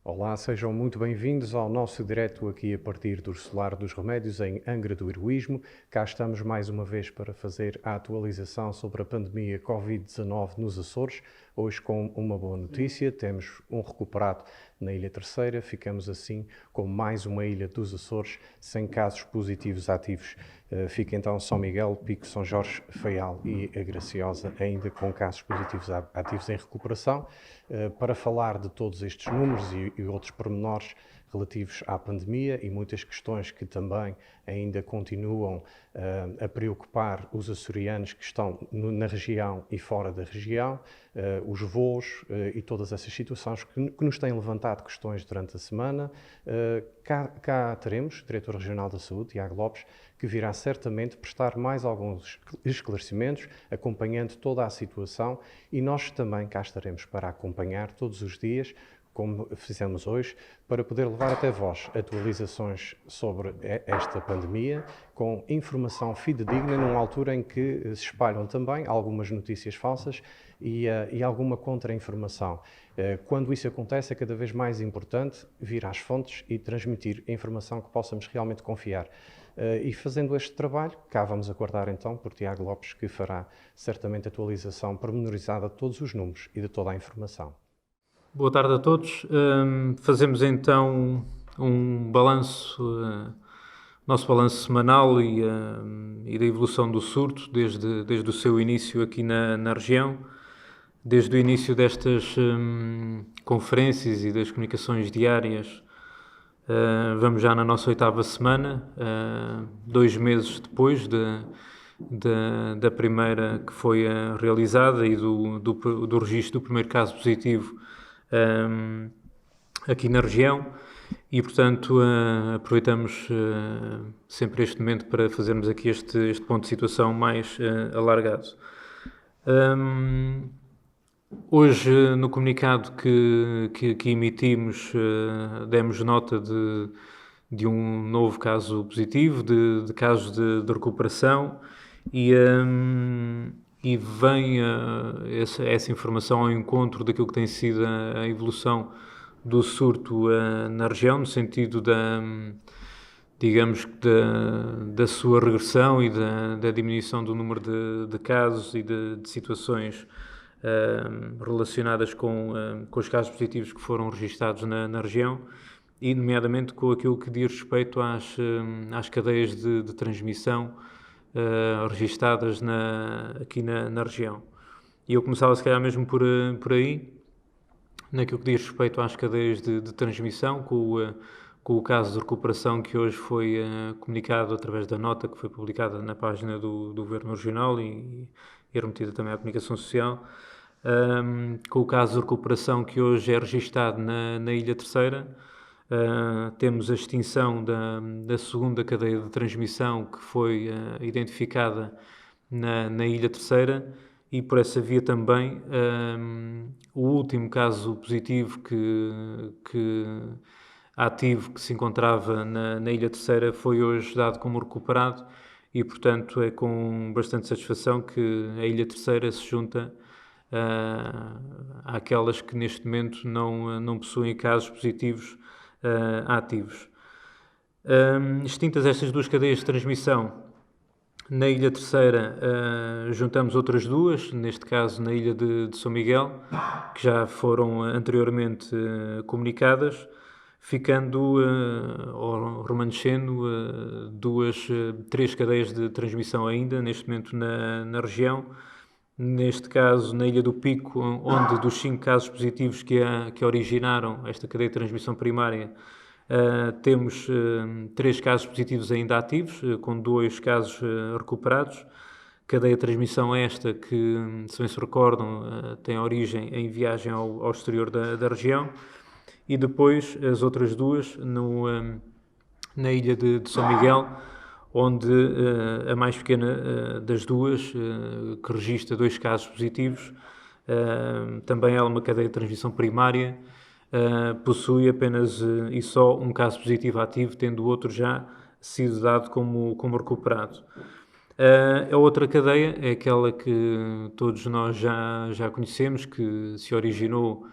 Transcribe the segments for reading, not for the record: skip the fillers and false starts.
Olá, sejam muito bem-vindos ao nosso direto aqui a partir do Solar dos Remédios em Angra do Heroísmo. Cá estamos mais uma vez para fazer a atualização sobre a pandemia Covid-19 nos Açores. Hoje com uma boa notícia, temos um recuperado na Ilha Terceira. Ficamos assim com mais uma ilha dos Açores sem casos positivos ativos. Fica então São Miguel, Pico, São Jorge, Faial e a Graciosa ainda com casos positivos ativos em recuperação. Para falar de todos estes números e outros pormenores relativos à pandemia e muitas questões que também ainda continuam a preocupar os açorianos que estão na região e fora da região, os voos e todas essas situações que nos têm levantado questões durante a semana. Cá teremos o Diretor Regional da Saúde, Tiago Lopes, que virá certamente prestar mais alguns esclarecimentos, acompanhando toda a situação, e nós também cá estaremos para acompanhar todos os dias, como fizemos hoje, para poder levar até vós atualizações sobre esta pandemia, com informação fidedigna, numa altura em que se espalham também algumas notícias falsas e alguma contra-informação. Quando isso acontece, é cada vez mais importante vir às fontes e transmitir a informação que possamos realmente confiar. E fazendo este trabalho, cá vamos aguardar então por Tiago Lopes, que fará certamente atualização pormenorizada de todos os números e de toda a informação. Boa tarde a todos. Fazemos então um balanço, nosso balanço semanal e da evolução do surto desde o seu início aqui na região, desde o início destas conferências e das comunicações diárias. Vamos já na nossa 8ª semana, 2 meses depois da primeira que foi realizada e do registro do primeiro caso positivo aqui na região, e portanto aproveitamos sempre este momento para fazermos aqui este ponto de situação mais alargado. Hoje, no comunicado que emitimos, demos nota de um novo caso positivo, de casos de recuperação, e vem essa informação ao encontro daquilo que tem sido a evolução do surto na região, no sentido digamos, da sua regressão e da diminuição do número de casos e de situações relacionadas com os casos positivos que foram registados na região, e nomeadamente com aquilo que diz respeito às cadeias de transmissão registadas aqui na região. E eu começava se calhar mesmo por aí, naquilo que diz respeito às cadeias de transmissão, com o caso de recuperação que hoje foi comunicado através da nota que foi publicada na página do Governo Regional e remetida também à Comunicação Social, com o caso de recuperação que hoje é registado na Ilha Terceira. Temos a extinção da segunda cadeia de transmissão que foi identificada na Ilha Terceira, e por essa via também o último caso positivo ativo que se encontrava na Ilha Terceira foi hoje dado como recuperado, e portanto é com bastante satisfação que a Ilha Terceira se junta àquelas que neste momento não possuem casos positivos ativos. Extintas estas duas cadeias de transmissão, na Ilha Terceira juntamos outras duas, neste caso na Ilha de São Miguel, que já foram anteriormente comunicadas, ficando ou remanescendo três cadeias de transmissão ainda, neste momento na região. Neste caso, na Ilha do Pico, onde dos 5 casos positivos que originaram esta cadeia de transmissão primária, temos 3 casos positivos ainda ativos, com 2 casos recuperados. Cadeia de transmissão esta que, se bem se recordam, tem origem em viagem ao exterior da região. E depois as outras duas na Ilha de São Miguel, onde a mais pequena das duas, que registra 2 casos positivos, também é uma cadeia de transmissão primária, possui apenas e só um caso positivo ativo, tendo o outro já sido dado como recuperado. A outra cadeia é aquela que todos nós já conhecemos, que se originou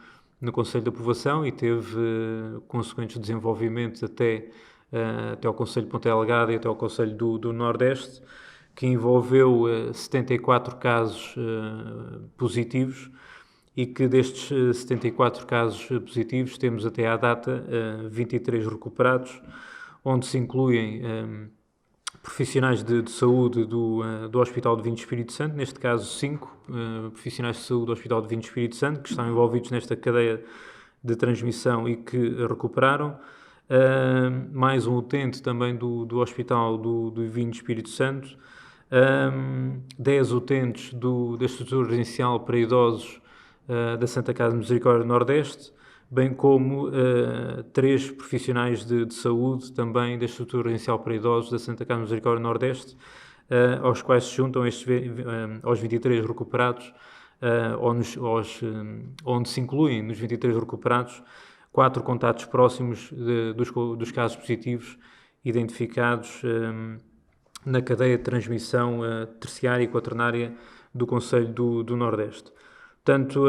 no Conselho de Aprovação e teve consequentes desenvolvimentos até ao Conselho de Ponta Delgada e até ao Conselho do Nordeste, que envolveu 74 casos positivos, e que destes 74 casos positivos temos até à data 23 recuperados, onde se incluem profissionais de saúde do Hospital de Vinho Espírito Santo, neste caso 5 profissionais de saúde do Hospital de Vinho Espírito Santo, que estão envolvidos nesta cadeia de transmissão e que recuperaram. Mais um utente também do Hospital do Vinho Espírito Santo, 10 utentes da estrutura residencial para idosos da Santa Casa de Misericórdia Nordeste, bem como 3 profissionais de saúde também da estrutura residencial para idosos da Santa Casa de Misericórdia Nordeste, aos quais se juntam aos 23 recuperados, onde se incluem nos 23 recuperados 4 contatos próximos dos casos positivos identificados na cadeia de transmissão terciária e quaternária do Conselho do Nordeste. Portanto,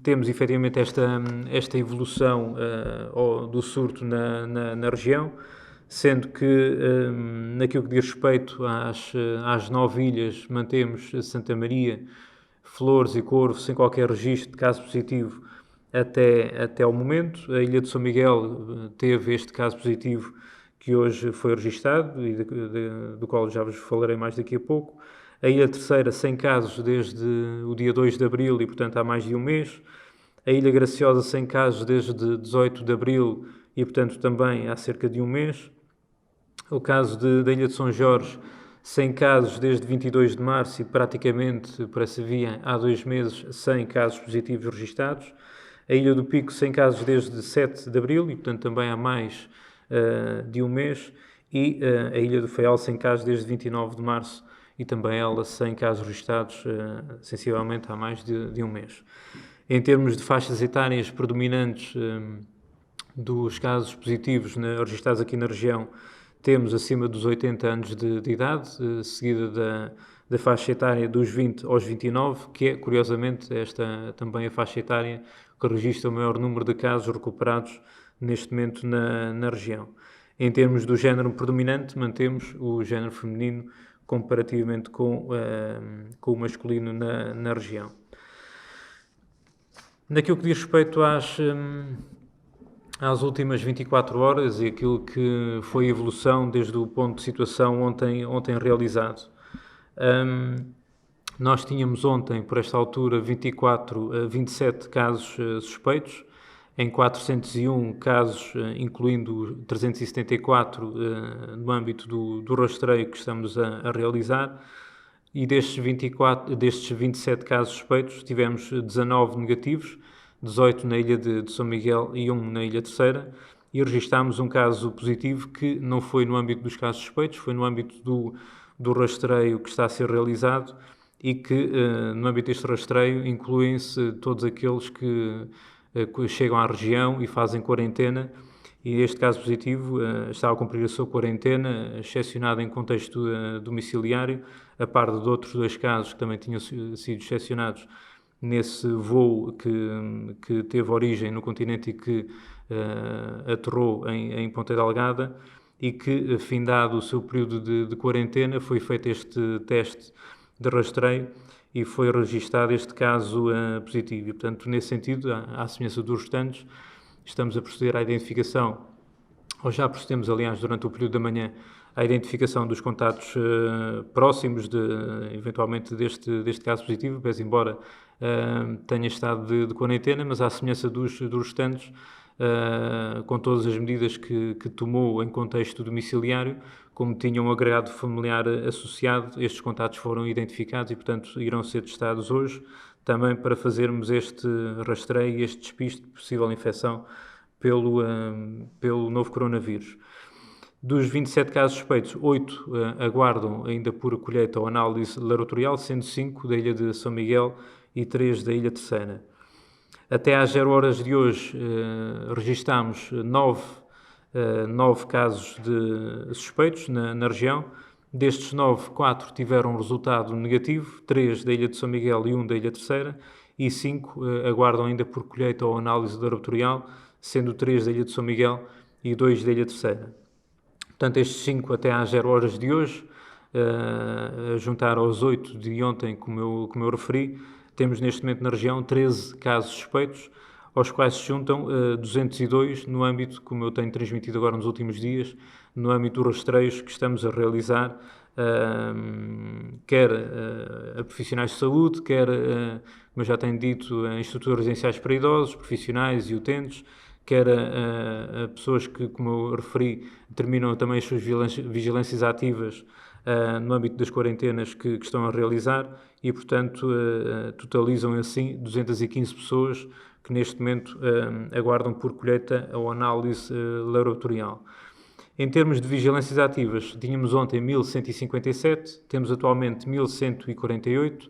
temos efetivamente esta evolução do surto na região, sendo que naquilo que diz respeito às 9 ilhas, mantemos Santa Maria, Flores e Corvo sem qualquer registro de caso positivo até ao momento. A Ilha de São Miguel teve este caso positivo que hoje foi registado e do qual já vos falarei mais daqui a pouco. A Ilha Terceira, sem casos desde o dia 2 de abril e, portanto, há mais de um mês. A Ilha Graciosa, sem casos desde 18 de abril e, portanto, também há cerca de um mês. O caso da Ilha de São Jorge, sem casos desde 22 de março e praticamente, por essa via, há 2 meses, sem casos positivos registados. A Ilha do Pico, sem casos desde 7 de abril e, portanto, também há mais de um mês. E a Ilha do Faial, sem casos desde 29 de março e também ela sem casos registados, sensivelmente há mais de um mês. Em termos de faixas etárias predominantes dos casos positivos registados aqui na região, temos acima dos 80 anos de idade, seguida da faixa etária dos 20 aos 29, que é, curiosamente, esta também a faixa etária que registra o maior número de casos recuperados neste momento na região. Em termos do género predominante, mantemos o género feminino comparativamente com o masculino na região. Naquilo que diz respeito às últimas 24 horas e aquilo que foi a evolução desde o ponto de situação ontem realizado. Nós tínhamos ontem, por esta altura, 27 casos suspeitos, em 401 casos, incluindo 374 no âmbito do rastreio que estamos a realizar, e destes 27 casos suspeitos, tivemos 19 negativos, 18 na Ilha de São Miguel e 1 na Ilha Terceira, e registámos um caso positivo que não foi no âmbito dos casos suspeitos, foi no âmbito do rastreio que está a ser realizado e que, no âmbito deste rastreio, incluem-se todos aqueles que chegam à região e fazem quarentena, e este caso positivo está a cumprir a sua quarentena, excepcionado em contexto domiciliário, a par de outros 2 casos que também tinham sido excepcionados nesse voo que teve origem no continente e que aterrou em Ponta Delgada, e que, findado o seu período de quarentena, foi feito este teste de rastreio e foi registado este caso positivo. E, portanto, nesse sentido, à semelhança dos restantes, estamos a proceder à identificação, ou já procedemos, aliás, durante o período da manhã, à identificação dos contatos próximos, eventualmente, deste caso positivo, pese embora tenha estado de quarentena, mas à semelhança dos restantes, com todas as medidas que tomou em contexto domiciliário, como tinha um agregado familiar associado, estes contatos foram identificados e, portanto, irão ser testados hoje, também para fazermos este rastreio e este despiste de possível infecção pelo novo coronavírus. Dos 27 casos suspeitos, 8 aguardam ainda por colheita ou análise laboratorial, sendo 5 da Ilha de São Miguel e 3 da Ilha Terceira. Até às 0 horas de hoje, registámos 9 casos de suspeitos na região. Destes 9, 4 tiveram um resultado negativo, 3 da Ilha de São Miguel e 1 da Ilha Terceira, e 5 aguardam ainda por colheita ou análise laboratorial, sendo 3 da Ilha de São Miguel e 2 da Ilha Terceira. Portanto, estes 5 até às 0 horas de hoje, a juntar aos 8 de ontem, como eu referi, temos neste momento na região 13 casos suspeitos, aos quais se juntam 202 no âmbito, como eu tenho transmitido agora nos últimos dias, no âmbito dos rastreios que estamos a realizar, quer a profissionais de saúde, quer, como eu já tenho dito, a estruturas residenciais para idosos, profissionais e utentes, quer a pessoas que, como eu referi, terminam também as suas vigilâncias ativas no âmbito das quarentenas que estão a realizar e, portanto, totalizam assim 215 pessoas que neste momento aguardam por colheita ou análise laboratorial. Em termos de vigilâncias ativas, tínhamos ontem 1.157, temos atualmente 1.148,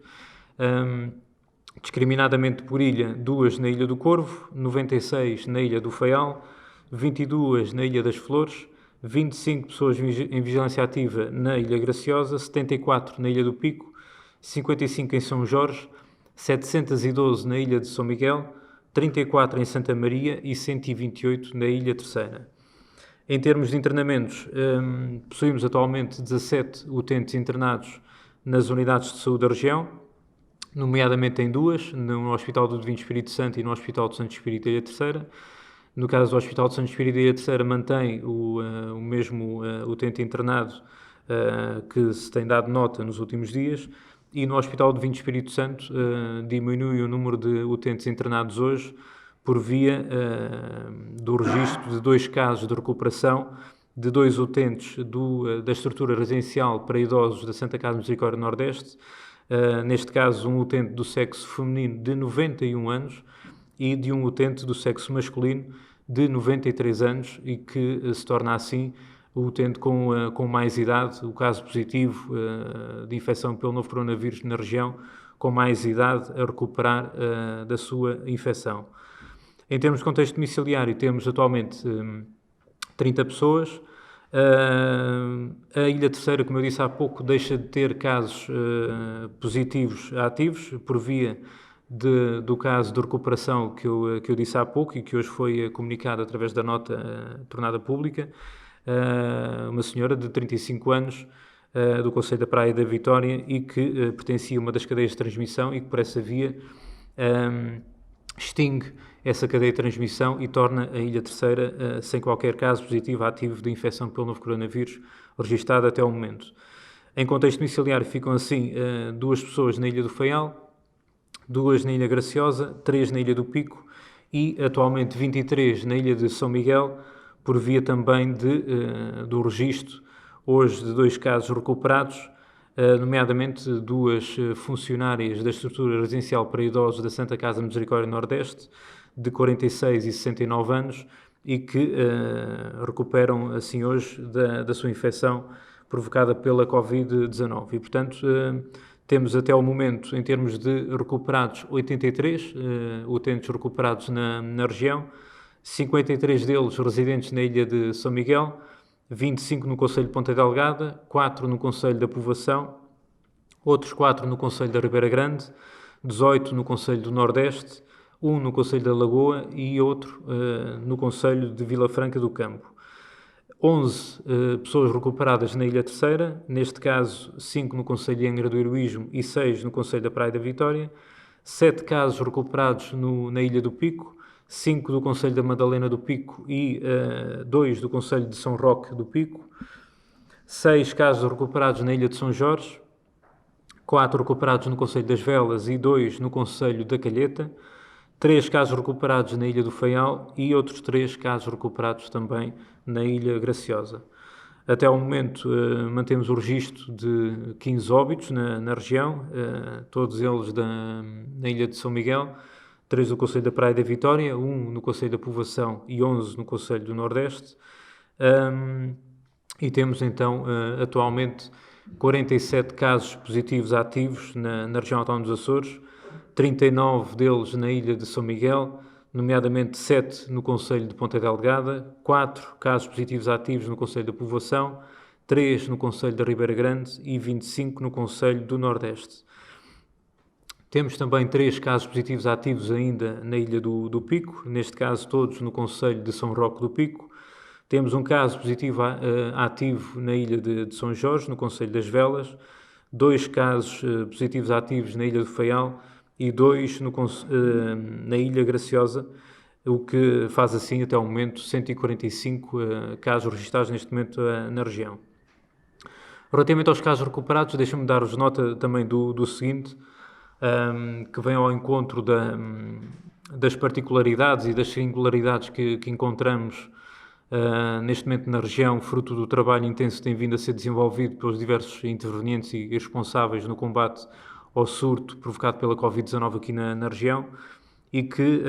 discriminadamente por ilha, 2 na Ilha do Corvo, 96 na Ilha do Faial, 22 na Ilha das Flores, 25 pessoas em vigilância ativa na Ilha Graciosa, 74 na Ilha do Pico, 55 em São Jorge, 712 na Ilha de São Miguel, 34 em Santa Maria e 128 na Ilha Terceira. Em termos de internamentos, possuímos atualmente 17 utentes internados nas unidades de saúde da região, nomeadamente em 2, no Hospital do Divino Espírito Santo e no Hospital do Santo Espírito da Ilha Terceira. No caso do Hospital do Santo Espírito da Ilha Terceira, mantém o mesmo utente internado que se tem dado nota nos últimos dias, e no Hospital do Divino Espírito Santo diminui o número de utentes internados hoje por via do registro de 2 casos de recuperação de 2 utentes da estrutura residencial para idosos da Santa Casa Misericórdia Nordeste, neste caso um utente do sexo feminino de 91 anos e de um utente do sexo masculino de 93 anos e que se torna assim o utente com mais idade, o caso positivo de infecção pelo novo coronavírus na região, com mais idade a recuperar da sua infecção. Em termos de contexto domiciliário, temos atualmente 30 pessoas. A Ilha Terceira, como eu disse há pouco, deixa de ter casos positivos ativos por via do caso de recuperação que eu disse há pouco e que hoje foi comunicado através da nota tornada pública. Uma senhora de 35 anos do Concelho da Praia da Vitória e que pertencia a uma das cadeias de transmissão e que por essa via extingue essa cadeia de transmissão e torna a Ilha Terceira sem qualquer caso positivo ativo de infecção pelo novo coronavírus registado até o momento. Em contexto domiciliário ficam assim 2 pessoas na Ilha do Faial, 2 na Ilha Graciosa, 3 na Ilha do Pico e atualmente 23 na Ilha de São Miguel, por via também do registro hoje de 2 casos recuperados, nomeadamente 2 funcionárias da estrutura residencial para idosos da Santa Casa Misericórdia Nordeste, de 46 e 69 anos, e que recuperam assim hoje da sua infecção provocada pela Covid-19. E, portanto, temos até o momento, em termos de recuperados, 83 utentes recuperados na região, 53 deles residentes na Ilha de São Miguel, 25 no Concelho de Ponta Delgada, 4 no Concelho da Povoação, outros 4 no Concelho da Ribeira Grande, 18 no Concelho do Nordeste, 1 no Concelho da Lagoa e outro no Concelho de Vila Franca do Campo. 11 pessoas recuperadas na Ilha Terceira, neste caso 5 no Concelho de Angra do Heroísmo e 6 no Concelho da Praia da Vitória, 7 casos recuperados na Ilha do Pico, 5 do Concelho da Madalena do Pico e 2 do Concelho de São Roque do Pico, 6 casos recuperados na Ilha de São Jorge, 4 recuperados no Concelho das Velas e 2 no Concelho da Calheta, 3 casos recuperados na Ilha do Faial e outros 3 casos recuperados também na Ilha Graciosa. Até ao momento mantemos o registro de 15 óbitos na região, todos eles na Ilha de São Miguel, 3 no Concelho da Praia da Vitória, 1 no Concelho da Povoação e 11 no Concelho do Nordeste. E temos então atualmente 47 casos positivos ativos na região autónoma dos Açores, 39 deles na Ilha de São Miguel, nomeadamente 7 no Concelho de Ponta Delgada, 4 casos positivos ativos no Concelho da Povoação, 3 no Concelho da Ribeira Grande e 25 no Concelho do Nordeste. Temos também 3 casos positivos ativos ainda na Ilha do Pico, neste caso todos no concelho de São Roque do Pico. Temos um caso positivo ativo na Ilha de São Jorge, no concelho das Velas, 2 casos positivos ativos na Ilha do Faial e 2 na Ilha Graciosa, o que faz assim até ao momento 145 casos registados neste momento na região. Relativamente aos casos recuperados, deixa-me dar-vos nota também do seguinte, que vem ao encontro das particularidades e das singularidades que encontramos neste momento na região, fruto do trabalho intenso que tem vindo a ser desenvolvido pelos diversos intervenientes e responsáveis no combate ao surto provocado pela Covid-19 aqui na região, e que,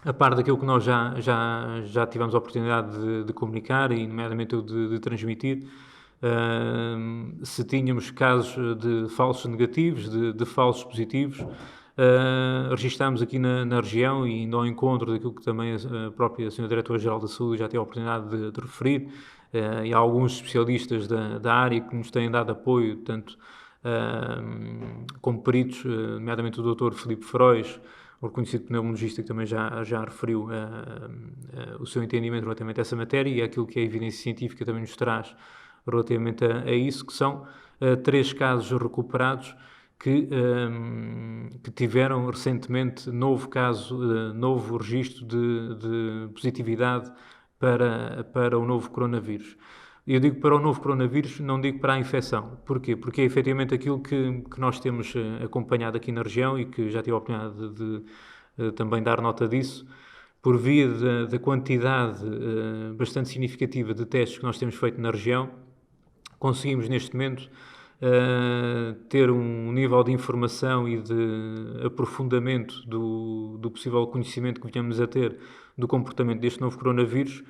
a par daquilo que nós já tivemos a oportunidade de comunicar e, nomeadamente, de transmitir, se tínhamos casos de falsos negativos, de falsos positivos, registámos aqui na região, e indo ao encontro daquilo que também a própria Sra. Diretora-Geral da Saúde já teve a oportunidade de referir, e há alguns especialistas da área que nos têm dado apoio, tanto como peritos, nomeadamente o Dr. Filipe Feroz, o reconhecido pneumologista, que também já referiu o seu entendimento relativamente a essa matéria e aquilo que a evidência científica também nos traz relativamente a isso, que são 3 casos recuperados que tiveram recentemente novo registro de positividade para o novo coronavírus. Eu digo para o novo coronavírus, não digo para a infecção. Porquê? Porque é efetivamente aquilo que nós temos acompanhado aqui na região e que já tive a oportunidade de também dar nota disso, por via da quantidade bastante significativa de testes que nós temos feito na região, conseguimos neste momento ter um nível de informação e de aprofundamento do possível conhecimento que venhamos a ter do comportamento deste novo coronavírus,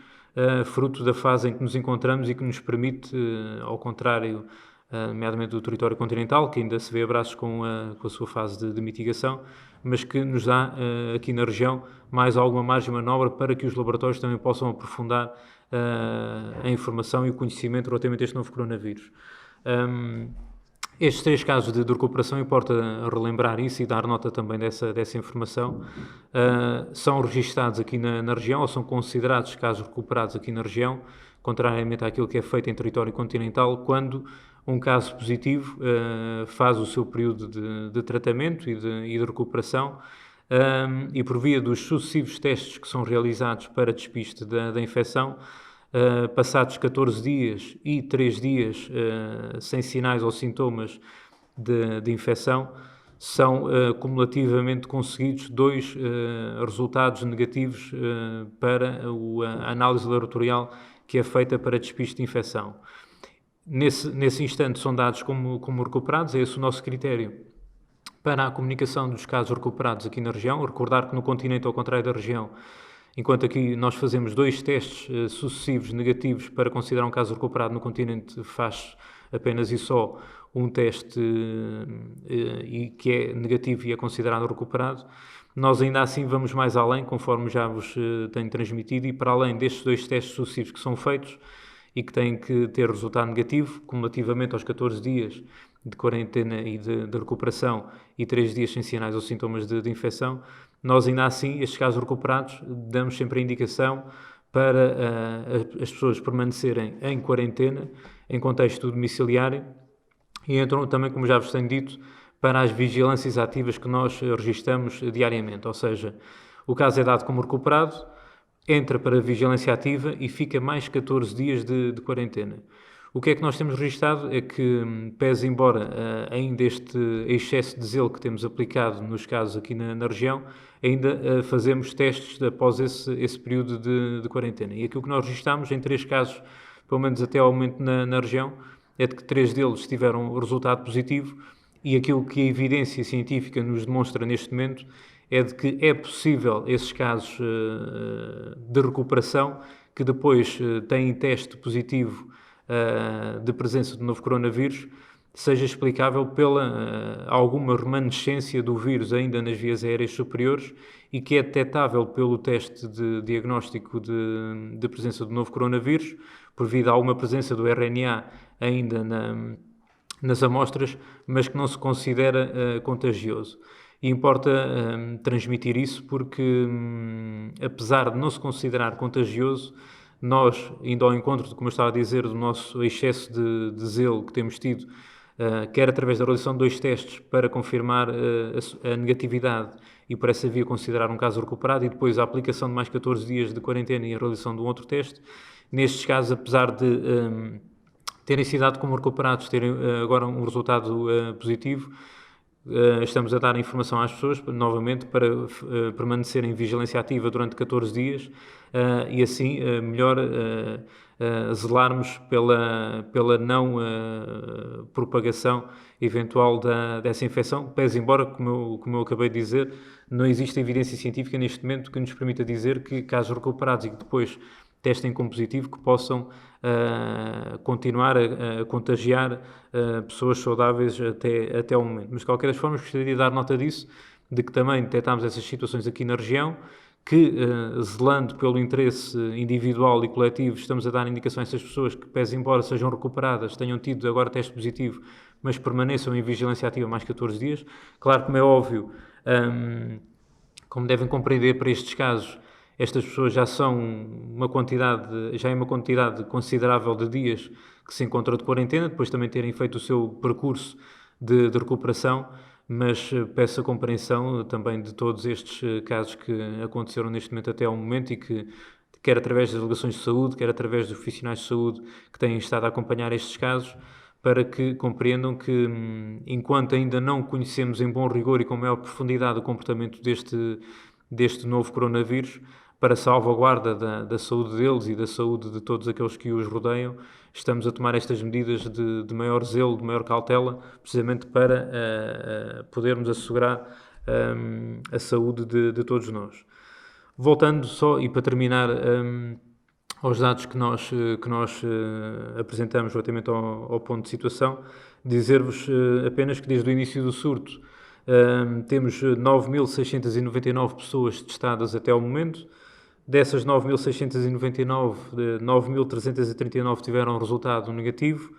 fruto da fase em que nos encontramos e que nos permite, ao contrário, nomeadamente do território continental, que ainda se vê a braços com a sua fase de mitigação, mas que nos dá aqui na região mais alguma margem de manobra para que os laboratórios também possam aprofundar a informação e o conhecimento relativamente a este novo coronavírus. Estes 3 casos de recuperação, importa relembrar isso e dar nota também dessa informação, são registados aqui na região, ou são considerados casos recuperados aqui na região, contrariamente àquilo que é feito em território continental, quando um caso positivo faz o seu período de tratamento e de recuperação, e por via dos sucessivos testes que são realizados para despiste da infecção, passados 14 dias e 3 dias sem sinais ou sintomas de infecção, são cumulativamente conseguidos 2 resultados negativos para a análise laboratorial que é feita para despiste de infecção. Nesse instante são dados como recuperados, é esse o nosso critério para a comunicação dos casos recuperados aqui na região. Recordar que no continente, ao contrário da região, enquanto aqui nós fazemos 2 testes sucessivos negativos para considerar um caso recuperado, no continente faz apenas e só um teste e que é negativo e é considerado recuperado. Nós ainda assim vamos mais além, conforme já vos tenho transmitido, e para além destes 2 testes sucessivos que são feitos e que têm que ter resultado negativo, cumulativamente aos 14 dias de quarentena e de recuperação e 3 dias sem sinais ou sintomas de infecção, nós ainda assim, estes casos recuperados, damos sempre a indicação para as pessoas permanecerem em quarentena, em contexto domiciliário, e entram também, como já vos tenho dito, para as vigilâncias ativas que nós registramos diariamente. Ou seja, o caso é dado como recuperado, entra para a vigilância ativa e fica mais 14 dias de quarentena. O que é que nós temos registado é que, pese embora ainda este excesso de zelo que temos aplicado nos casos aqui na região, ainda fazemos testes após esse período de quarentena. E aquilo que nós registamos em 3 casos, pelo menos até ao momento na região, é de que 3 deles tiveram resultado positivo, e aquilo que a evidência científica nos demonstra neste momento é de que é possível esses casos de recuperação que depois têm teste positivo de presença do novo coronavírus, seja explicável pela alguma remanescência do vírus ainda nas vias aéreas superiores e que é detectável pelo teste de diagnóstico de presença do novo coronavírus, por via de alguma presença do RNA ainda nas amostras, mas que não se considera contagioso. E importa transmitir isso porque, apesar de não se considerar contagioso, nós, indo ao encontro de, como eu estava a dizer, do nosso excesso de zelo que temos tido, quer através da realização de 2 testes para confirmar a negatividade e por essa via considerar um caso recuperado, e depois a aplicação de mais 14 dias de quarentena e a realização de um outro teste, nestes casos, apesar de terem sido dados como recuperados, terem agora um resultado positivo, estamos a dar informação às pessoas, novamente, para permanecerem em vigilância ativa durante 14 dias e assim melhor zelarmos pela não propagação eventual dessa infecção, pese embora, como eu acabei de dizer, não existe evidência científica neste momento que nos permita dizer que casos recuperados e que depois testem como positivo, que possam continuar a contagiar pessoas saudáveis até ao momento. Mas, de qualquer forma, gostaria de dar nota disso, de que também detectámos essas situações aqui na região, que, zelando pelo interesse individual e coletivo, estamos a dar indicações a essas pessoas que, pese embora sejam recuperadas, tenham tido agora teste positivo, mas permaneçam em vigilância ativa mais 14 dias. Claro, como é óbvio, como devem compreender, para estes casos, estas pessoas já é uma quantidade considerável de dias que se encontram de quarentena, depois também terem feito o seu percurso de recuperação, mas peço a compreensão também de todos estes casos que aconteceram neste momento até ao momento e que, quer através das delegações de saúde, quer através dos profissionais de saúde que têm estado a acompanhar estes casos, para que compreendam que, enquanto ainda não conhecemos em bom rigor e com maior profundidade o comportamento deste novo coronavírus, para a salvaguarda da saúde deles e da saúde de todos aqueles que os rodeiam, estamos a tomar estas medidas de maior zelo, de maior cautela, precisamente para podermos assegurar a saúde de todos nós. Voltando só, e para terminar, aos dados que nós apresentamos relativamente ao ponto de situação, dizer-vos apenas que desde o início do surto temos 9.699 pessoas testadas até ao momento. Dessas 9.699, 9.339 tiveram resultado negativo,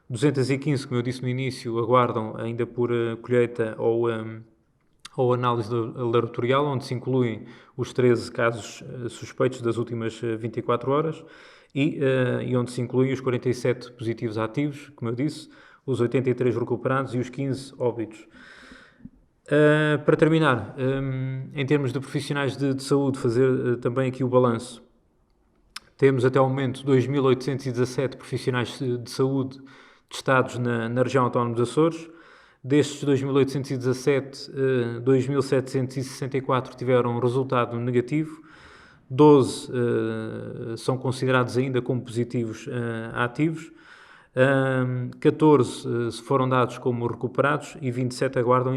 215, como eu disse no início, aguardam ainda por colheita ou análise laboratorial, onde se incluem os 13 casos suspeitos das últimas 24 horas e onde se incluem os 47 positivos ativos, como eu disse, os 83 recuperados e os 15 óbitos. Para terminar, em termos de profissionais de saúde, fazer também aqui o balanço. Temos até ao momento 2.817 profissionais de saúde testados na região autónoma dos Açores. Destes 2.817, 2.764 tiveram resultado negativo, 12 são considerados ainda como positivos ativos, 14 foram dados como recuperados e 27 aguardam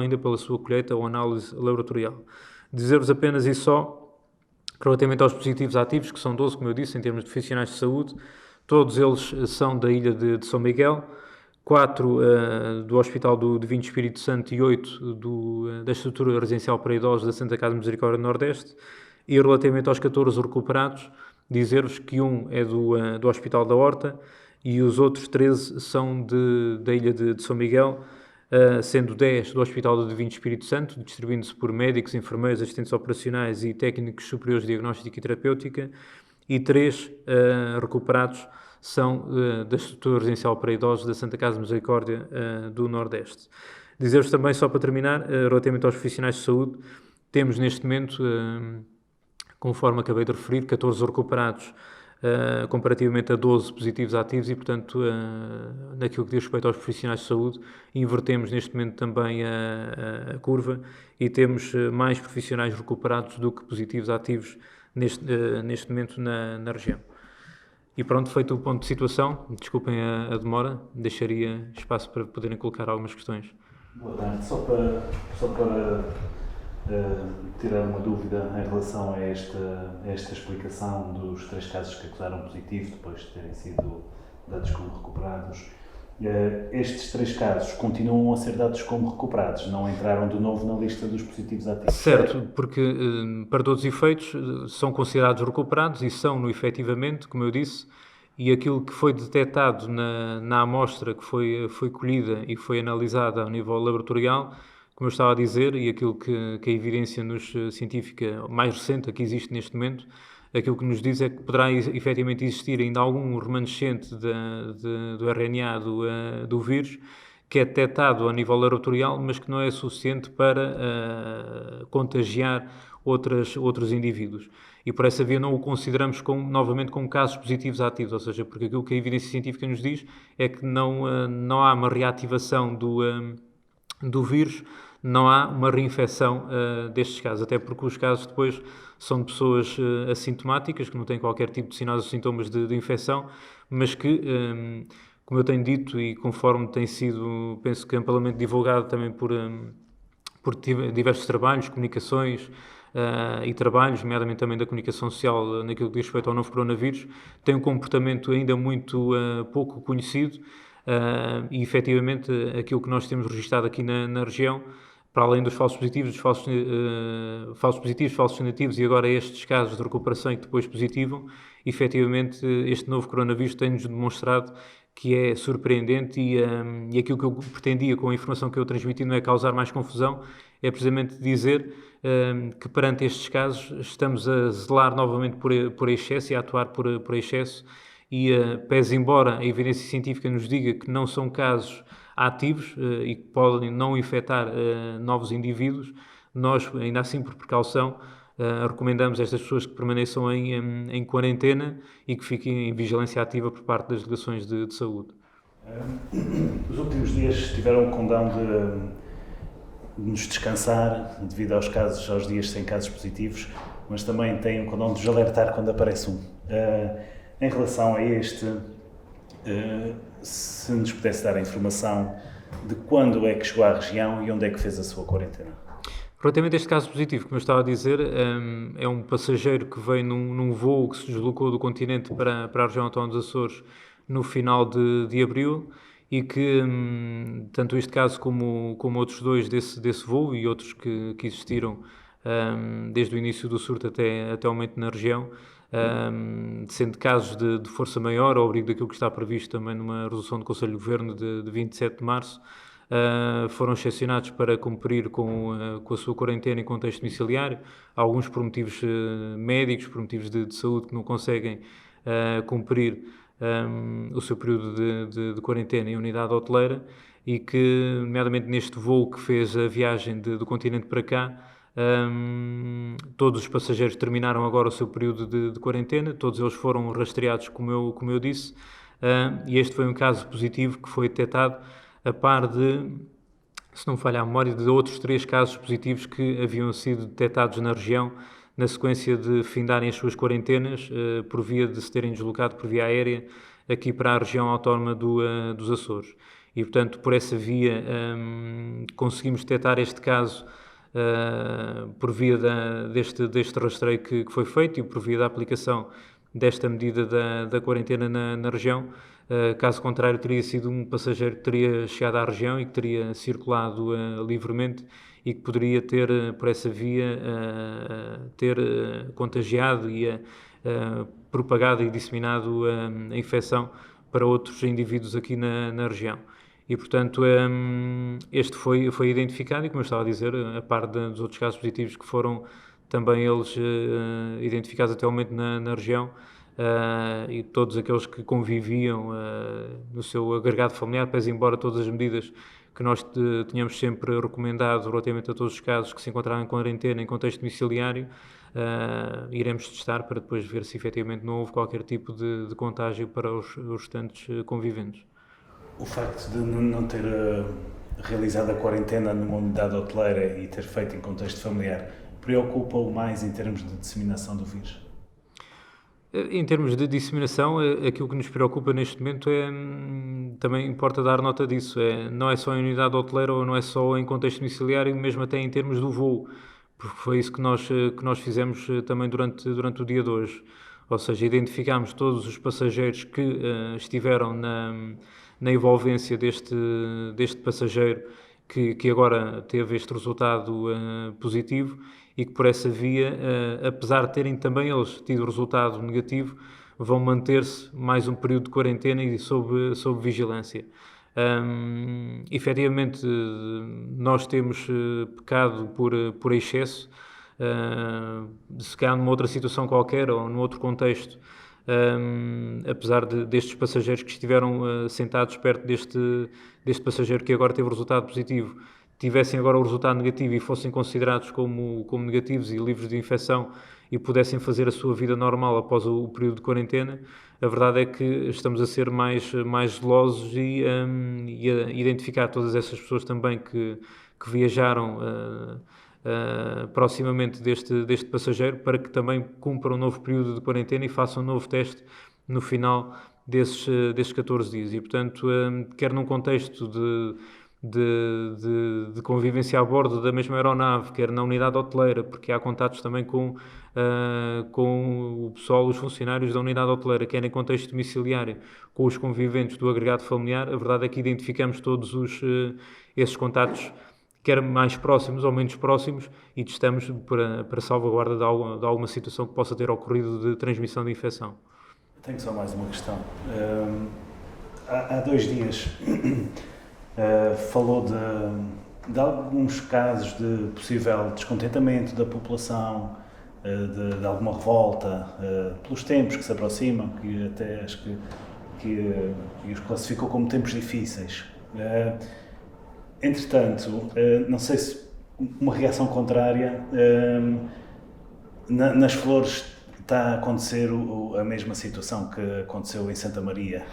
ainda pela sua colheita ou análise laboratorial. Dizer-vos apenas e só, relativamente aos positivos ativos, que são 12, como eu disse, em termos de profissionais de saúde, todos eles são da ilha de São Miguel, 4 do Hospital do Divino Espírito Santo e 8 da estrutura residencial para idosos da Santa Casa Misericórdia do Nordeste. E relativamente aos 14 recuperados, dizer-vos que um é do Hospital da Horta e os outros 13 são da ilha de São Miguel, sendo 10 do Hospital do Divino Espírito Santo, distribuindo-se por médicos, enfermeiros, assistentes operacionais e técnicos superiores de diagnóstica e terapêutica, e 3 recuperados são da estrutura residencial para idosos da Santa Casa Misericórdia do Nordeste. Dizer-vos também, só para terminar, relativamente aos profissionais de saúde, temos neste momento, conforme acabei de referir, 14 recuperados comparativamente a 12 positivos ativos e, portanto, naquilo que diz respeito aos profissionais de saúde, invertemos neste momento também a curva e temos mais profissionais recuperados do que positivos ativos neste momento na região. E pronto, feito o ponto de situação, desculpem a demora, deixaria espaço para poderem colocar algumas questões. Boa tarde. Só para tirar uma dúvida em relação a esta explicação dos 3 casos que acusaram positivo depois de terem sido dados como recuperados. Estes 3 casos continuam a ser dados como recuperados, não entraram de novo na lista dos positivos ativos? Certo, porque para todos os efeitos são considerados recuperados e são-no efetivamente, como eu disse, e aquilo que foi detectado na amostra que foi colhida e foi analisada a nível laboratorial, como eu estava a dizer, e aquilo que a evidência científica mais recente que existe neste momento, aquilo que nos diz é que poderá efetivamente existir ainda algum remanescente do RNA do vírus, que é detectado a nível laboratorial, mas que não é suficiente para contagiar outros indivíduos. E por essa via não o consideramos novamente como casos positivos ativos, ou seja, porque aquilo que a evidência científica nos diz é que não há uma reativação do vírus, não há uma reinfecção destes casos, até porque os casos depois são de pessoas assintomáticas, que não têm qualquer tipo de sinais ou sintomas de infecção, mas que, como eu tenho dito e conforme tem sido, penso que amplamente divulgado também por diversos trabalhos, comunicações e trabalhos, nomeadamente também da comunicação social naquilo que diz respeito ao novo coronavírus, tem um comportamento ainda muito pouco conhecido e efetivamente aquilo que nós temos registado aqui na região, para além dos falsos positivos, dos falsos positivos, falsos negativos e agora estes casos de recuperação e que depois positivam, efetivamente este novo coronavírus tem-nos demonstrado que é surpreendente e aquilo que eu pretendia com a informação que eu transmiti não é causar mais confusão, é precisamente dizer que perante estes casos estamos a zelar novamente por excesso e a atuar por excesso e pese embora a evidência científica nos diga que não são casos ativos e que podem não infectar novos indivíduos, nós, ainda assim, por precaução, recomendamos a estas pessoas que permaneçam em quarentena e que fiquem em vigilância ativa por parte das delegações de saúde. Os últimos dias tiveram o condão de nos descansar devido aos dias sem casos positivos, mas também têm o condão de nos alertar quando aparece um. Em relação a este, se nos pudesse dar a informação de quando é que chegou à região e onde é que fez a sua quarentena. Relativamente a este caso positivo, como eu estava a dizer, é um passageiro que veio num voo que se deslocou do continente para a região autónoma dos Açores no final de abril e que, tanto este caso como outros dois desse voo e outros que existiram desde o início do surto até o momento na região, sendo casos de força maior, ao abrigo daquilo que está previsto também numa resolução do Conselho de Governo de 27 de março, foram excepcionados para cumprir com a sua quarentena em contexto domiciliário, alguns por motivos médicos, por motivos de saúde que não conseguem cumprir o seu período de quarentena em unidade hoteleira e que, nomeadamente neste voo que fez a viagem do continente para cá, todos os passageiros terminaram agora o seu período de quarentena, todos eles foram rastreados, como eu disse, e este foi um caso positivo que foi detectado a par de, se não me falha a memória, de outros 3 casos positivos que haviam sido detectados na região na sequência de findarem as suas quarentenas por via de se terem deslocado por via aérea aqui para a região autónoma dos Açores. E, portanto, por essa via conseguimos detectar este caso por via deste rastreio que foi feito e por via da aplicação desta medida da quarentena na região. Caso contrário, teria sido um passageiro que teria chegado à região e que teria circulado livremente e que poderia ter, por essa via, contagiado e propagado e disseminado a infecção para outros indivíduos aqui na região. E, portanto, este foi identificado e, como eu estava a dizer, a par dos outros casos positivos que foram também eles identificados até o momento na região, e todos aqueles que conviviam no seu agregado familiar, pese embora todas as medidas que nós tínhamos sempre recomendado relativamente a todos os casos que se encontravam em quarentena em contexto domiciliário, iremos testar para depois ver se efetivamente não houve qualquer tipo de contágio para os restantes conviventes. O facto de não ter realizado a quarentena numa unidade hoteleira e ter feito em contexto familiar preocupa-o mais em termos de disseminação do vírus? Em termos de disseminação, aquilo que nos preocupa neste momento também importa dar nota disso, não é só em unidade hoteleira ou não é só em contexto domiciliário, mesmo até em termos do voo, porque foi isso que nós fizemos também durante o dia de hoje, ou seja, identificámos todos os passageiros que estiveram na envolvência deste passageiro que agora teve este resultado positivo e que por essa via, apesar de terem também eles tido resultado negativo, vão manter-se mais um período de quarentena e sob vigilância. Efetivamente, nós temos pecado por excesso, se calhar numa outra situação qualquer ou num outro contexto, apesar destes passageiros que estiveram sentados perto deste passageiro que agora teve o resultado positivo, tivessem agora o resultado negativo e fossem considerados como negativos e livres de infecção e pudessem fazer a sua vida normal após o período de quarentena, a verdade é que estamos a ser mais zelosos e a identificar todas essas pessoas também que viajaram proximamente deste passageiro, para que também cumpram um novo período de quarentena e façam um novo teste no final desses 14 dias. E, portanto, quer num contexto de convivência a bordo da mesma aeronave, quer na unidade hoteleira, porque há contatos também com o pessoal, os funcionários da unidade hoteleira, quer em contexto domiciliário, com os conviventes do agregado familiar, a verdade é que identificamos todos esses contatos, quer mais próximos ou menos próximos, e testamos para salvaguarda de alguma situação que possa ter ocorrido de transmissão de infecção. Tenho só mais uma questão. Há 2 dias falou de alguns casos de possível descontentamento da população, de alguma revolta, pelos tempos que se aproximam, que até acho que os classificou como tempos difíceis. Entretanto, não sei se uma reação contrária, nas Flores está a acontecer a mesma situação que aconteceu em Santa Maria.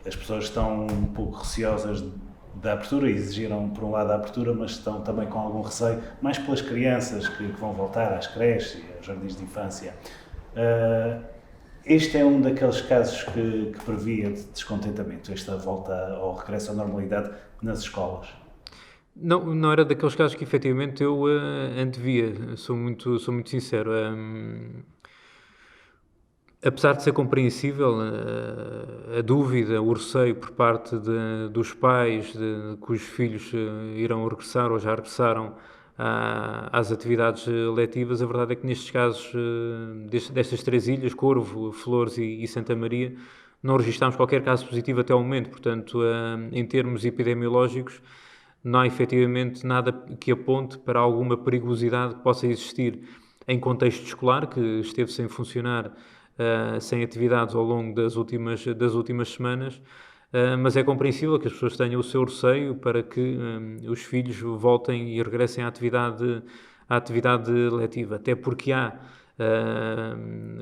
As pessoas estão um pouco receosas da abertura e exigiram, por um lado, a abertura, mas estão também com algum receio, mais pelas crianças que vão voltar às creches e aos jardins de infância. Este é um daqueles casos que previa de descontentamento, esta volta ao regresso à normalidade nas escolas. Não era daqueles casos que efetivamente eu antevia, sou muito sincero. Apesar de ser compreensível a dúvida, o receio por parte dos pais cujos filhos irão regressar ou já regressaram às atividades letivas, a verdade é que nestes casos, destas 3 ilhas, Corvo, Flores e Santa Maria, não registámos qualquer caso positivo até ao momento. Portanto, em termos epidemiológicos, não há efetivamente nada que aponte para alguma perigosidade que possa existir em contexto escolar, que esteve sem funcionar, sem atividades ao longo das últimas semanas, mas é compreensível que as pessoas tenham o seu receio para que os filhos voltem e regressem à atividade letiva, até porque há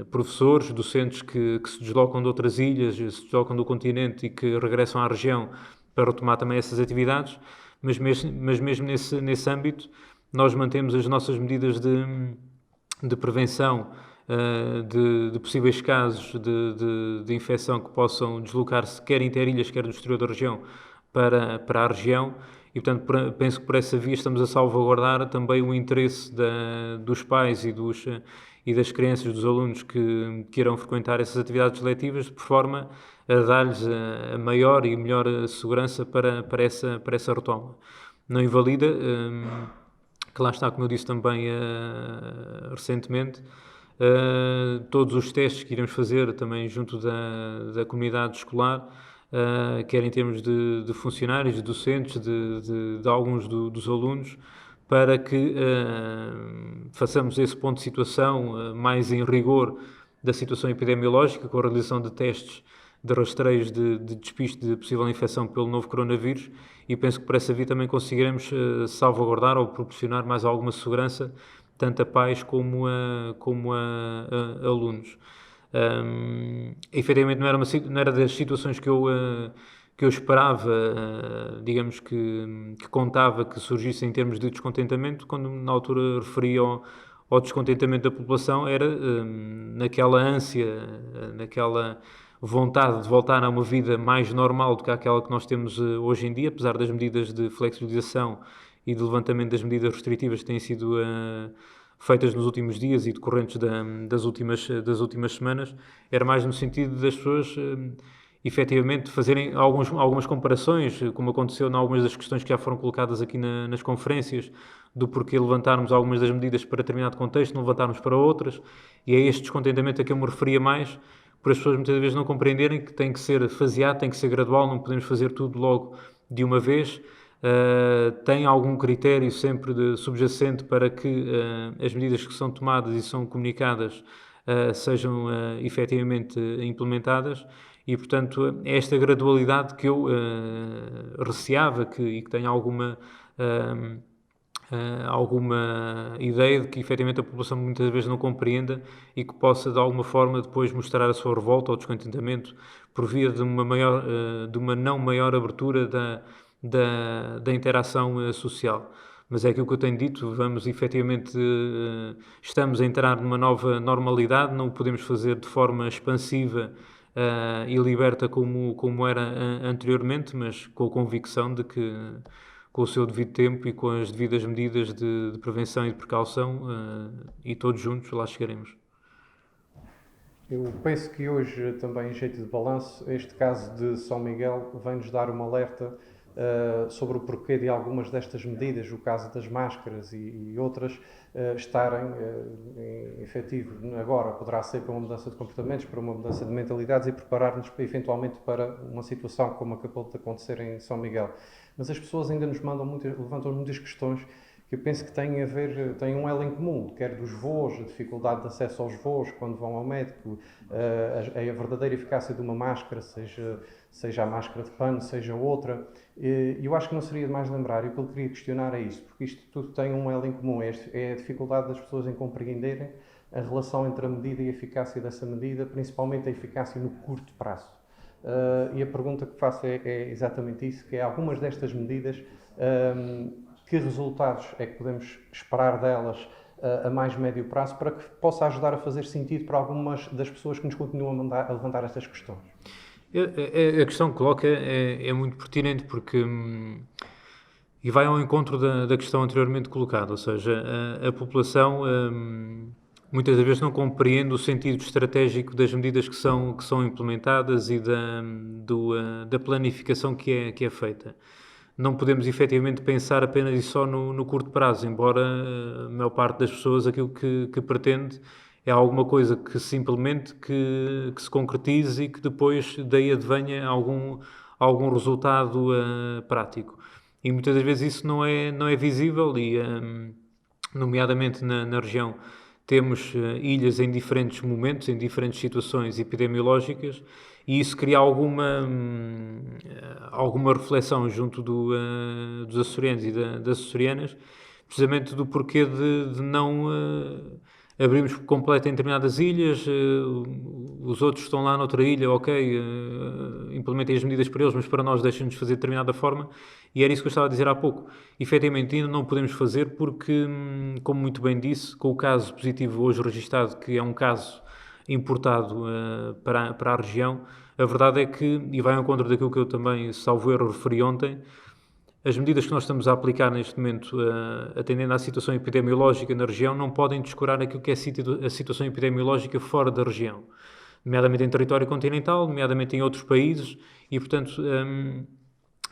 professores, docentes que se deslocam de outras ilhas, se deslocam do continente e que regressam à região para retomar também essas atividades, mas mesmo nesse âmbito nós mantemos as nossas medidas de prevenção de possíveis casos de infecção que possam deslocar-se quer interilhas, quer do exterior da região para a região, e portanto penso que por essa via estamos a salvaguardar também o interesse dos pais e das crianças, dos alunos que irão frequentar essas atividades letivas, por forma a dar-lhes a maior e melhor segurança para essa retoma. Não invalida, que lá está, como eu disse também recentemente, todos os testes que iremos fazer também junto da comunidade escolar, quer em termos de funcionários, de docentes, de alguns dos alunos, para que façamos esse ponto de situação mais em rigor da situação epidemiológica, com a realização de testes de rastreios de despiste de possível infecção pelo novo coronavírus, e penso que por essa via também conseguiremos salvaguardar ou proporcionar mais alguma segurança, tanto a pais como a alunos. Efetivamente não era das situações que eu esperava, digamos que contava que surgisse em termos de descontentamento, quando na altura referi ao descontentamento da população, era naquela ânsia, naquela vontade de voltar a uma vida mais normal do que aquela que nós temos hoje em dia, apesar das medidas de flexibilização e de levantamento das medidas restritivas que têm sido feitas nos últimos dias e decorrentes das últimas semanas, era mais no sentido das pessoas efetivamente fazerem algumas comparações, como aconteceu em algumas das questões que já foram colocadas aqui nas conferências, do porquê levantarmos algumas das medidas para determinado contexto, não levantarmos para outras, e é este descontentamento a que eu me referia mais, por as pessoas muitas vezes não compreenderem que tem que ser faseado, tem que ser gradual, não podemos fazer tudo logo de uma vez. Tem algum critério sempre subjacente para que as medidas que são tomadas e são comunicadas sejam efetivamente implementadas, e portanto é esta gradualidade que eu receava e que tenho alguma ideia de que efetivamente a população muitas vezes não compreenda e que possa de alguma forma depois mostrar a sua revolta ou descontentamento por via de uma não maior abertura da interação social. Mas é aquilo que eu tenho dito, estamos a entrar numa nova normalidade, não o podemos fazer de forma expansiva e liberta como era anteriormente, mas com a convicção de que, com o seu devido tempo e com as devidas medidas de prevenção e de precaução, e todos juntos lá chegaremos. Eu penso que hoje, também em jeito de balanço, este caso de São Miguel vem-nos dar um alerta sobre o porquê de algumas destas medidas, o caso das máscaras e outras, estarem em efetivo agora. Poderá ser para uma mudança de comportamentos, para uma mudança de mentalidades e preparar-nos eventualmente para uma situação como acabou de acontecer em São Miguel. Mas as pessoas ainda nos levantam muitas questões que eu penso que têm um elo em comum, quer dos voos, a dificuldade de acesso aos voos quando vão ao médico, a verdadeira eficácia de uma máscara, seja a máscara de pano, seja outra. Eu acho que não seria demais lembrar, e o que eu queria questionar é isso, porque isto tudo tem um elo em comum, é a dificuldade das pessoas em compreenderem a relação entre a medida e a eficácia dessa medida, principalmente a eficácia no curto prazo. E a pergunta que faço é exatamente isso, que é algumas destas medidas, que resultados é que podemos esperar delas a mais médio prazo para que possa ajudar a fazer sentido para algumas das pessoas que nos continuam a levantar estas questões? A questão que coloca é muito pertinente porque e vai ao encontro da questão anteriormente colocada, ou seja, a população muitas vezes não compreende o sentido estratégico das medidas que são implementadas e da planificação que é feita. Não podemos efetivamente pensar apenas e só no curto prazo, embora a maior parte das pessoas aquilo que pretende é alguma coisa que se implemente, que se concretize e que depois daí advenha algum resultado prático. E muitas das vezes isso não é visível e, nomeadamente na região, temos ilhas em diferentes momentos, em diferentes situações epidemiológicas, e isso cria alguma reflexão junto dos açorianos e das açorianas, precisamente do porquê de não abrirmos por completo em determinadas ilhas, os outros estão lá noutra ilha, ok, implementem as medidas para eles, mas para nós deixem-nos fazer de determinada forma, e era isso que eu estava a dizer há pouco. Efetivamente ainda não podemos fazer porque, como muito bem disse, com o caso positivo hoje registado, que é um caso importado para a região, a verdade é que, e vai ao encontro daquilo que eu também, salvo erro, referi ontem, as medidas que nós estamos a aplicar neste momento, atendendo à situação epidemiológica na região, não podem descurar aquilo que é a situação epidemiológica fora da região, nomeadamente em território continental, nomeadamente em outros países, e, portanto,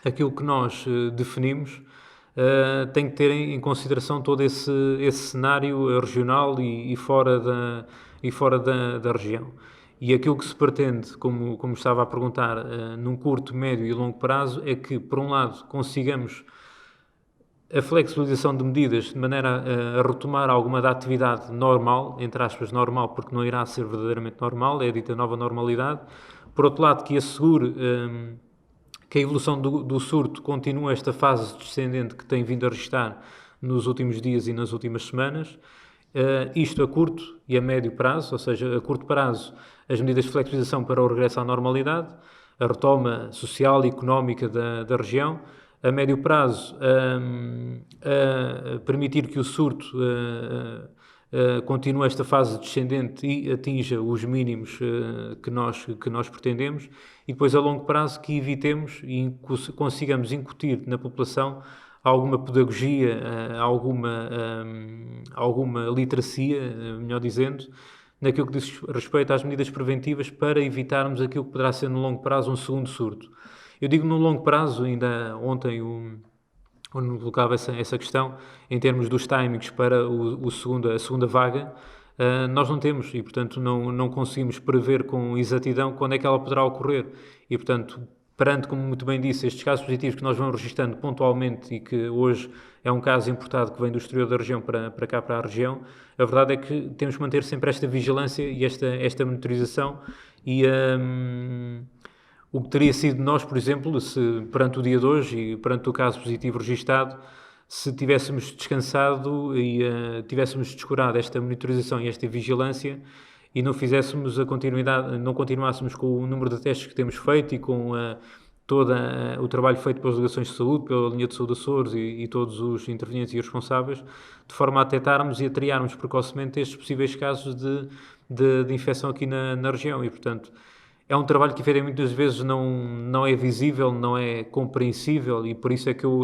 aquilo que nós definimos tem que ter em consideração todo esse cenário regional e fora da região. E aquilo que se pretende, como estava a perguntar, num curto, médio e longo prazo, é que, por um lado, consigamos a flexibilização de medidas de maneira a retomar alguma da atividade normal, entre aspas, normal, porque não irá ser verdadeiramente normal, é a dita nova normalidade. Por outro lado, que assegure que a evolução do surto continue esta fase descendente que tem vindo a registrar nos últimos dias e nas últimas semanas. Isto a curto e a médio prazo, ou seja, a curto prazo, as medidas de flexibilização para o regresso à normalidade, a retoma social e económica da região, a médio prazo, a permitir que o surto continue esta fase descendente e atinja os mínimos que nós pretendemos, e depois a longo prazo que evitemos e consigamos incutir na população alguma pedagogia, alguma literacia, melhor dizendo, naquilo que diz respeito às medidas preventivas para evitarmos aquilo que poderá ser no longo prazo um segundo surto. Eu digo no longo prazo, ainda ontem onde colocava essa questão, em termos dos timings para a segunda vaga, nós não temos e, portanto, não conseguimos prever com exatidão quando é que ela poderá ocorrer. E, portanto, perante, como muito bem disse, estes casos positivos que nós vamos registrando pontualmente e que hoje é um caso importado que vem do exterior da região para cá, para a região, a verdade é que temos que manter sempre esta vigilância e esta monitorização e o que teria sido nós, por exemplo, se perante o dia de hoje e perante o caso positivo registado, se tivéssemos descansado e tivéssemos descurado esta monitorização e esta vigilância e não fizéssemos a continuidade, não continuássemos com o número de testes que temos feito e com todo o trabalho feito pelas delegações de saúde, pela linha de saúde Açores e todos os intervenientes e responsáveis, de forma a detectarmos e a triarmos precocemente estes possíveis casos de infecção aqui na região e, portanto, é um trabalho que, efetivamente, muitas vezes não é visível, não é compreensível e por isso é que eu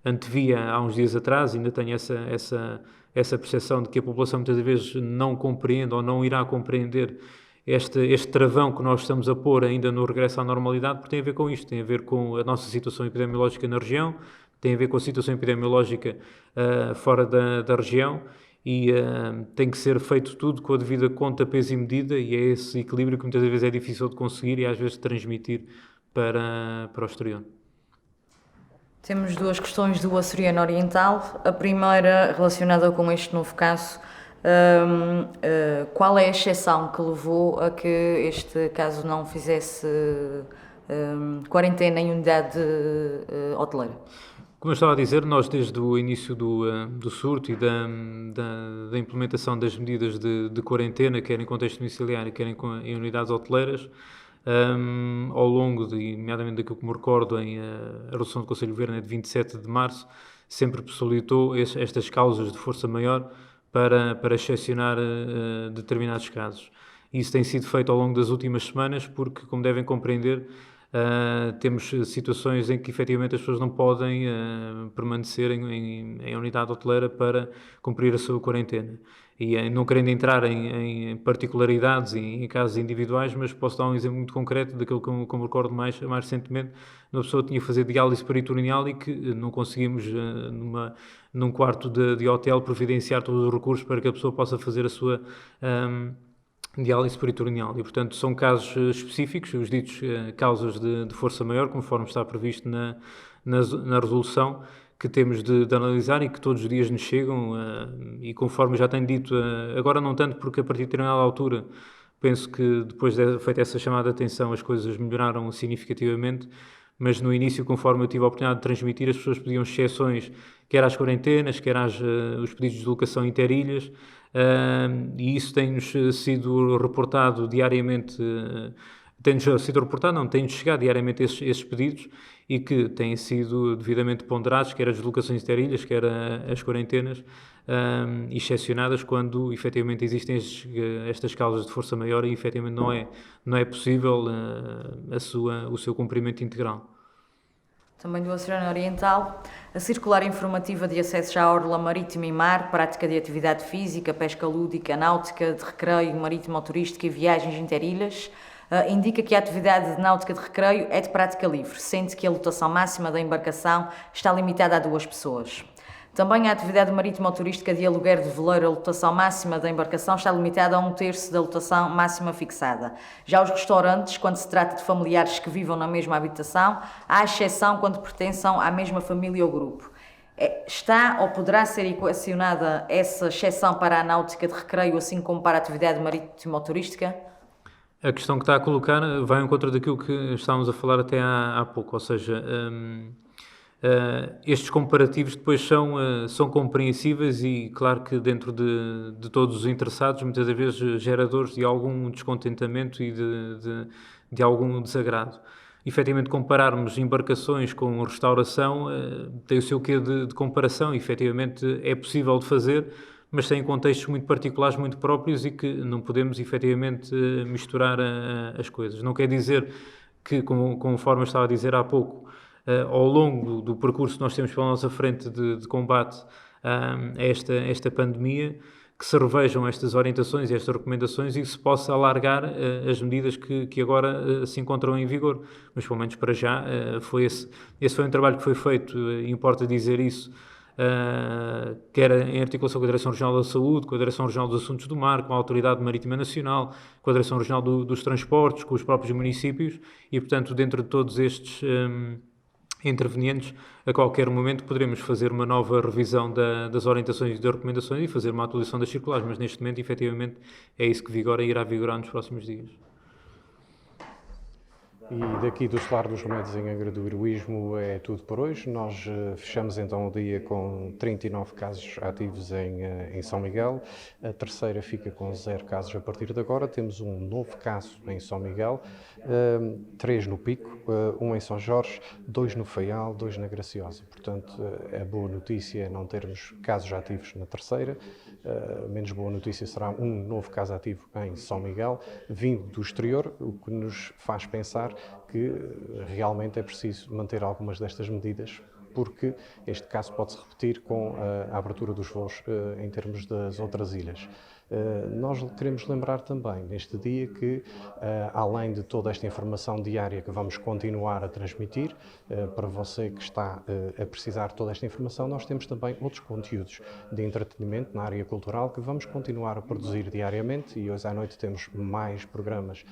antevia há uns dias atrás, ainda tenho essa percepção de que a população muitas vezes não compreende ou não irá compreender este travão que nós estamos a pôr ainda no regresso à normalidade, porque tem a ver com isto, tem a ver com a nossa situação epidemiológica na região, tem a ver com a situação epidemiológica fora da região e tem que ser feito tudo com a devida conta, peso e medida e é esse equilíbrio que muitas vezes é difícil de conseguir e às vezes de transmitir para o exterior. Temos duas questões do Açoriano Oriental. A primeira relacionada com este novo caso. Qual é a exceção que levou a que este caso não fizesse quarentena em unidade hoteleira? Como eu estava a dizer, nós desde o início do surto e da implementação das medidas de quarentena, quer em contexto domiciliário, quer em unidades hoteleiras, ao longo, nomeadamente daquilo que me recordo, a resolução do Conselho de Governo é de 27 de março, sempre possibilitou estas causas de força maior para excepcionar determinados casos. Isso tem sido feito ao longo das últimas semanas porque, como devem compreender, temos situações em que efetivamente as pessoas não podem permanecer em unidade hoteleira para cumprir a sua quarentena. E não querendo entrar em particularidades e em casos individuais, mas posso dar um exemplo muito concreto daquilo que eu me recordo mais recentemente. Uma pessoa tinha que fazer diálise peritoneal e que não conseguimos, num quarto de hotel, providenciar todos os recursos para que a pessoa possa fazer a sua diálise peritoneal. E, portanto, são casos específicos, os ditos causas de força maior, conforme está previsto na resolução, que temos de analisar e que todos os dias nos chegam e conforme já tenho dito, agora não tanto porque a partir de determinada altura penso que depois de feita essa chamada de atenção as coisas melhoraram significativamente, mas no início, conforme eu tive a oportunidade de transmitir, as pessoas pediam exceções, quer às quarentenas, quer os pedidos de deslocação interilhas, e isso tem-nos sido reportado diariamente, tem-nos chegado diariamente esses pedidos e que têm sido devidamente ponderados, quer as deslocações interilhas, quer as quarentenas, excepcionadas quando efetivamente existem estas causas de força maior e efetivamente não é possível o seu cumprimento integral. Também do Açoriano Oriental, a circular informativa de acesso à orla marítima e mar, prática de atividade física, pesca lúdica, náutica, de recreio, marítimo-turística e viagens interilhas, indica que a atividade de náutica de recreio é de prática livre, sendo que a lotação máxima da embarcação está limitada a 2 pessoas. Também a atividade marítimo-turística de aluguer de veleiro, a lotação máxima da embarcação está limitada a 1/3 da lotação máxima fixada. Já os restaurantes, quando se trata de familiares que vivam na mesma habitação, há exceção quando pertençam à mesma família ou grupo. Está ou poderá ser equacionada essa exceção para a náutica de recreio, assim como para a atividade marítimo-turística? A questão que está a colocar vai ao encontro daquilo que estávamos a falar até há pouco, ou seja, estes comparativos depois são compreensíveis e claro que dentro de todos os interessados, muitas vezes geradores de algum descontentamento e de algum desagrado. Efetivamente, compararmos embarcações com restauração tem o seu quê de comparação, efetivamente é possível de fazer, mas tem contextos muito particulares, muito próprios e que não podemos efetivamente misturar as coisas. Não quer dizer que, conforme eu estava a dizer há pouco, ao longo do percurso que nós temos pela nossa frente de combate a esta pandemia, que se revejam estas orientações e estas recomendações e que se possa alargar as medidas que agora se encontram em vigor. Mas, pelo menos para já, esse foi um trabalho que foi feito, importa dizer isso, quer em articulação com a Direção Regional da Saúde, com a Direção Regional dos Assuntos do Mar, com a Autoridade Marítima Nacional, com a Direção Regional dos Transportes, com os próprios municípios e, portanto, dentro de todos estes intervenientes, a qualquer momento poderemos fazer uma nova revisão das orientações e das recomendações e fazer uma atualização das circulares, mas neste momento, efetivamente, é isso que vigora e irá vigorar nos próximos dias. E daqui do Solar dos Remédios em Angra do Heroísmo é tudo por hoje. Nós fechamos então o dia com 39 casos ativos em São Miguel. A terceira fica com 0 casos a partir de agora. Temos um novo caso em São Miguel, 3 no Pico, 1 em São Jorge, 2 no Faial, 2 na Graciosa. Portanto, a boa notícia é não termos casos ativos na terceira. Menos boa notícia será um novo caso ativo em São Miguel, vindo do exterior, o que nos faz pensar que realmente é preciso manter algumas destas medidas, porque este caso pode-se repetir com a abertura dos voos em termos das outras ilhas. Nós queremos lembrar também neste dia que, além de toda esta informação diária que vamos continuar a transmitir, para você que está a precisar de toda esta informação, nós temos também outros conteúdos de entretenimento na área cultural que vamos continuar a produzir diariamente e hoje à noite temos mais programas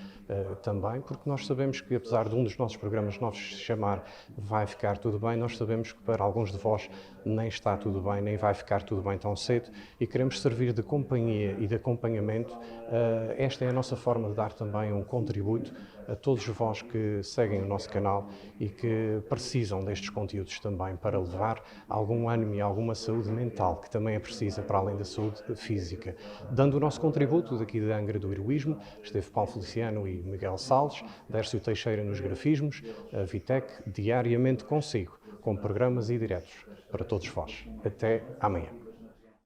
também, porque nós sabemos que, apesar de um dos nossos programas novos se chamar Vai Ficar Tudo Bem, nós sabemos que para alguns de vós nem está tudo bem, nem vai ficar tudo bem tão cedo e queremos servir de companhia e de acompanhamento. Esta é a nossa forma de dar também um contributo a todos vós que seguem o nosso canal e que precisam destes conteúdos também para levar algum ânimo e alguma saúde mental que também é precisa para além da saúde física. Dando o nosso contributo daqui de Angra do Heroísmo, esteve Paulo Feliciano e Miguel Salles, Dércio Teixeira nos grafismos, a Vitec diariamente consigo, com programas e diretos para todos vós. Até amanhã.